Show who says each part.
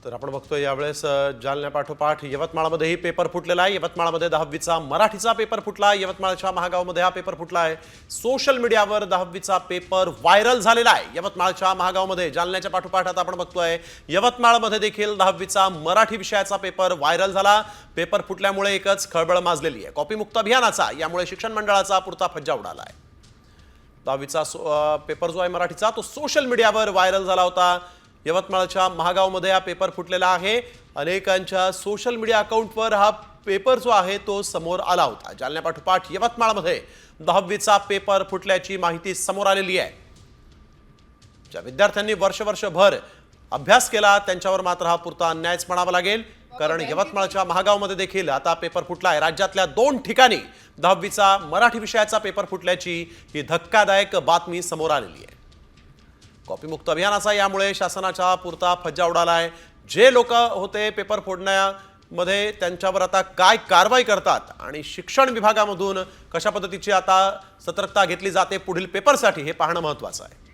Speaker 1: तर आपण बघतोय यावेळेस जालन्यापाठोपाठ यवतमाळमध्येही पेपर फुटलेला आहे। यवतमाळमध्ये 10वीचा मराठीचा पेपर फुटला। यवतमाळच्या महागावमध्ये हा पेपर फुटला आहे। सोशल मीडियावर 10वीचा पेपर व्हायरल झालेला आहे। यवतमाळच्या महागावमध्ये जालन्याच्या पाठोपाठ आता आपण बघतोय यवतमाळमध्ये देखील 10वीचा मराठी विषयाचा पेपर व्हायरल झाला। पेपर फुटल्यामुळे एकच खळबळ माजलेली आहे। कॉपीमुक्त अभियानाचा यामुळे शिक्षण मंडळाचा पुरता फज्जा उडाला आहे। 10वीचा पेपर जो आहे मराठीचा तो सोशल मीडियावर व्हायरल झाला होता। यवतमाळच्या महागावमध्ये हा पेपर फुटलेला आहे। अनेकांच्या सोशल मीडिया अकाउंटवर हा पेपर जो आहे तो समोर आला होता। जालन्यापाठोपाठ यवतमाळमध्ये 10वीचा पेपर फुटल्याची माहिती समोर आलेली आहे। ज्या विद्यार्थ्यांनी वर्षभर अभ्यास केला त्यांच्यावर मात्र हा पुरता अन्यायच म्हणावा लागेल, कारण यवतमाळच्या महागावमध्ये देखील आता पेपर फुटला आहे। राज्यातल्या 2 ठिकाणी 10वीचा मराठी विषयाचा पेपर फुटल्याची ही धक्कादायक बातमी समोर आलेली आहे। कॉपीमुक्त अभियानाचा यामुळे शासनाचा पुरता फज्जा उडाला आहे। जे लोक होते पेपर फोडण्यामध्ये त्यांच्यावर आता काय कारवाई करतात आणि शिक्षण विभागामधून कशा पद्धतीची आता सतर्कता घेतली जाते पुढील पेपरसाठी हे पाहणं महत्त्वाचं आहे।